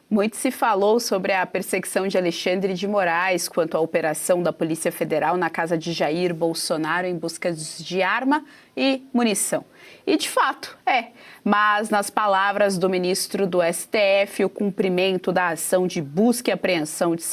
Muito se falou sobre a perseguição de Alexandre de Moraes quanto à operação da Polícia Federal na casa de Jair Bolsonaro em busca de arma e munição. E de fato, mas nas palavras do ministro do STF, o cumprimento da ação de busca e apreensão de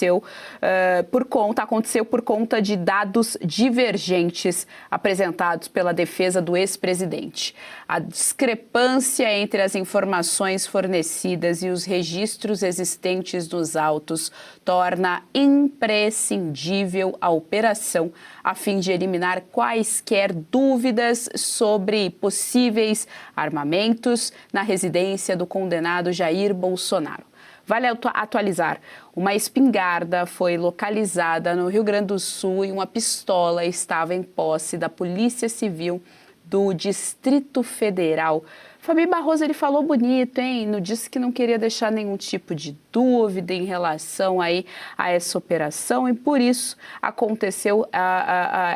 aconteceu por conta de dados divergentes apresentados pela defesa do ex-presidente. A discrepância entre as informações fornecidas e os registros existentes nos autos torna imprescindível a operação a fim de eliminar quaisquer dúvidas sobre possíveis armamentos na residência do condenado Jair Bolsonaro. Vale atualizar, uma espingarda foi localizada no Rio Grande do Sul e uma pistola estava em posse da Polícia Civil do Distrito Federal. Fabi Barroso, ele falou bonito, hein? Disse que não queria deixar nenhum tipo de dúvida em relação a essa operação e por isso aconteceu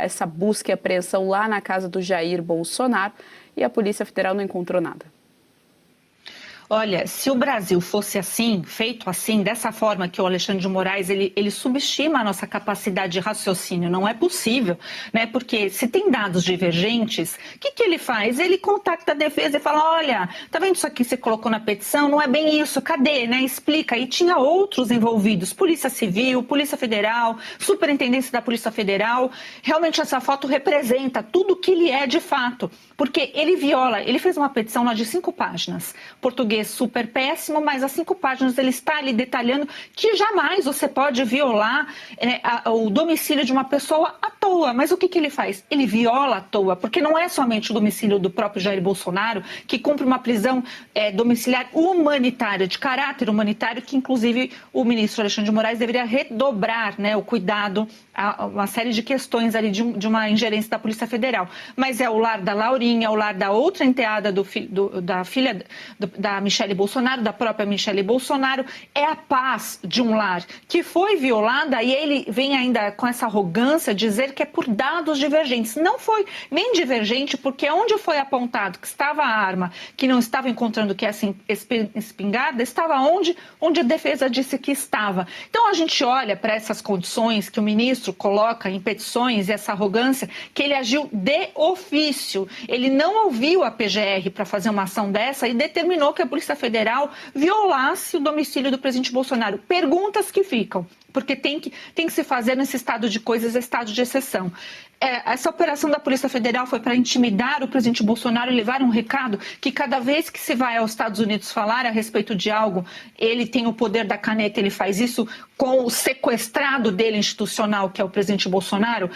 essa busca e apreensão lá na casa do Jair Bolsonaro e a Polícia Federal não encontrou nada. Olha, se o Brasil fosse assim, feito assim, dessa forma que o Alexandre de Moraes, ele subestima a nossa capacidade de raciocínio, não é possível, né? Porque se tem dados divergentes, o que ele faz? Ele contacta a defesa e fala, olha, tá vendo isso aqui que você colocou na petição? Não é bem isso, cadê, né? Explica. E tinha outros envolvidos, Polícia Civil, Polícia Federal, Superintendência da Polícia Federal. Realmente essa foto representa tudo o que ele é de fato, porque ele fez uma petição lá de 5 páginas, português super péssimo, mas às 5 páginas ele está ali detalhando que jamais você pode violar o domicílio de uma pessoa à toa. Mas o que ele faz? Ele viola à toa, porque não é somente o domicílio do próprio Jair Bolsonaro, que cumpre uma prisão domiciliar humanitária, de caráter humanitário, que inclusive o ministro Alexandre de Moraes deveria redobrar, né, o cuidado a uma série de questões ali de uma ingerência da Polícia Federal. Mas é o lar da Laurinha, é o lar da outra enteada da filha da Michele Bolsonaro, da própria Michele Bolsonaro, é a paz de um lar que foi violada e ele vem ainda com essa arrogância dizer que é por dados divergentes. Não foi nem divergente, porque onde foi apontado que estava a arma, que não estava encontrando que essa espingarda, estava onde a defesa disse que estava. Então a gente olha para essas condições que o ministro coloca em petições e essa arrogância, que ele agiu de ofício. Ele não ouviu a PGR para fazer uma ação dessa e determinou que a Polícia Federal violasse o domicílio do presidente Bolsonaro. Perguntas que ficam, porque tem que se fazer nesse estado de coisas, estado de exceção. Essa operação da Polícia Federal foi para intimidar o presidente Bolsonaro e levar um recado que cada vez que se vai aos Estados Unidos falar a respeito de algo, ele tem o poder da caneta, ele faz isso com o sequestrado dele institucional, que é o presidente Bolsonaro.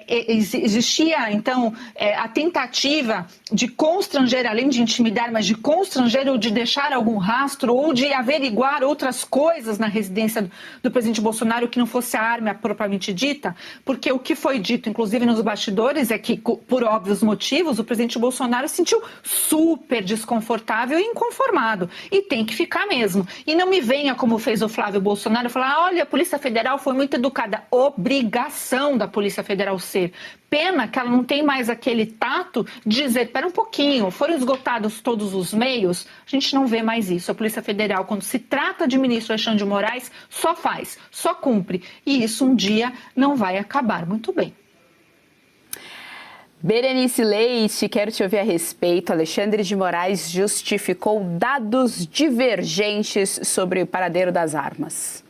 Existia, então, a tentativa de constranger, além de intimidar, mas de constranger ou de deixar algum rastro ou de averiguar outras coisas na residência do presidente Bolsonaro que não fosse a arma propriamente dita, porque o que foi dito, inclusive, nos bastidores é que, por óbvios motivos, o presidente Bolsonaro se sentiu super desconfortável e inconformado. E tem que ficar mesmo. E não me venha, como fez o Flávio Bolsonaro, falar, olha, a Polícia Federal foi muito educada. Obrigação da Polícia Federal ser. Pena que ela não tem mais aquele tato de dizer, espera um pouquinho, foram esgotados todos os meios, a gente não vê mais isso. A Polícia Federal, quando se trata de ministro Alexandre de Moraes, só faz, só cumpre. E isso um dia não vai acabar muito bem. Berenice Leite, quero te ouvir a respeito. Alexandre de Moraes justificou dados divergentes sobre o paradeiro das armas.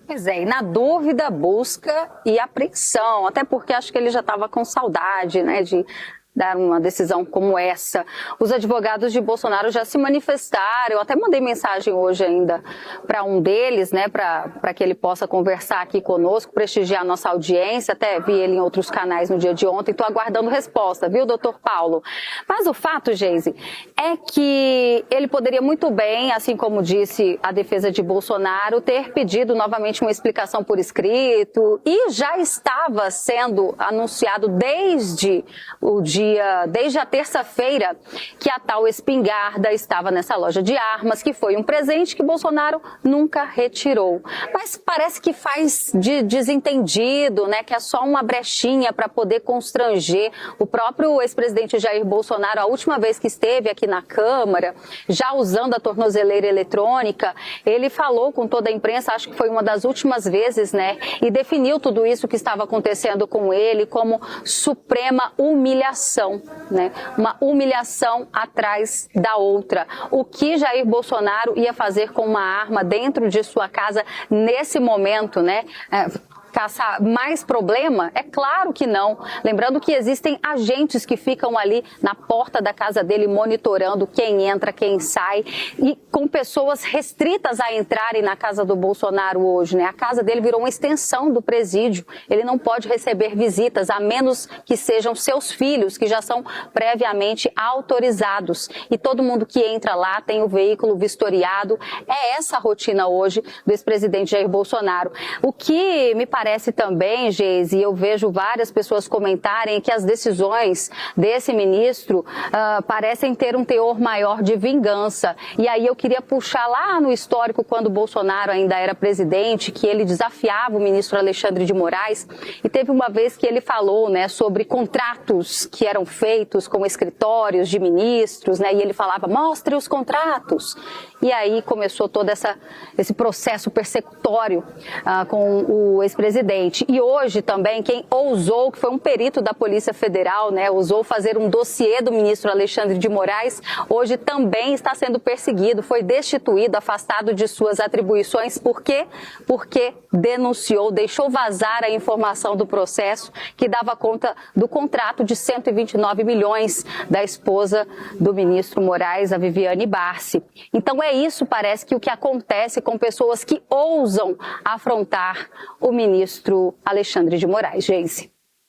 Pois é, e na dúvida, busca e apreensão, até porque acho que ele já estava com saudade, né, de dar uma decisão como essa. Os advogados de Bolsonaro já se manifestaram, eu até mandei mensagem hoje ainda para um deles, né, para que ele possa conversar aqui conosco, prestigiar a nossa audiência, até vi ele em outros canais no dia de ontem, estou aguardando resposta, viu, doutor Paulo? Mas o fato, Geise, é que ele poderia muito bem, assim como disse a defesa de Bolsonaro, ter pedido novamente uma explicação por escrito e já estava sendo anunciado desde o dia desde a terça-feira que a tal espingarda estava nessa loja de armas, que foi um presente que Bolsonaro nunca retirou. Mas parece que faz de desentendido, né, que é só uma brechinha para poder constranger o próprio ex-presidente Jair Bolsonaro. A última vez que esteve aqui na Câmara, já usando a tornozeleira eletrônica, ele falou com toda a imprensa, acho que foi uma das últimas vezes, né, e definiu tudo isso que estava acontecendo com ele como suprema humilhação, né, uma humilhação atrás da outra. O que Jair Bolsonaro ia fazer com uma arma dentro de sua casa nesse momento, né? Caçar mais problema? É claro que não. Lembrando que existem agentes que ficam ali na porta da casa dele monitorando quem entra, quem sai, e com pessoas restritas a entrarem na casa do Bolsonaro hoje, né? A casa dele virou uma extensão do presídio. Ele não pode receber visitas, a menos que sejam seus filhos, que já são previamente autorizados. E todo mundo que entra lá tem o veículo vistoriado. É essa a rotina hoje do ex-presidente Jair Bolsonaro. O que me parece também, Geise, e eu vejo várias pessoas comentarem que as decisões desse ministro parecem ter um teor maior de vingança. E aí eu queria puxar lá no histórico, quando o Bolsonaro ainda era presidente, que ele desafiava o ministro Alexandre de Moraes, e teve uma vez que ele falou, né, sobre contratos que eram feitos com escritórios de ministros, né, e ele falava, mostre os contratos. E aí começou todo esse processo persecutório com o ex-presidente. E hoje também quem ousou, que foi um perito da Polícia Federal, né, ousou fazer um dossiê do ministro Alexandre de Moraes, hoje também está sendo perseguido, foi destituído, afastado de suas atribuições. Por quê? Porque denunciou, deixou vazar a informação do processo que dava conta do contrato de 129 milhões da esposa do ministro Moraes, a Viviane Barsi. Então é isso, parece que o que acontece com pessoas que ousam afrontar o ministro Alexandre de Moraes. Geise.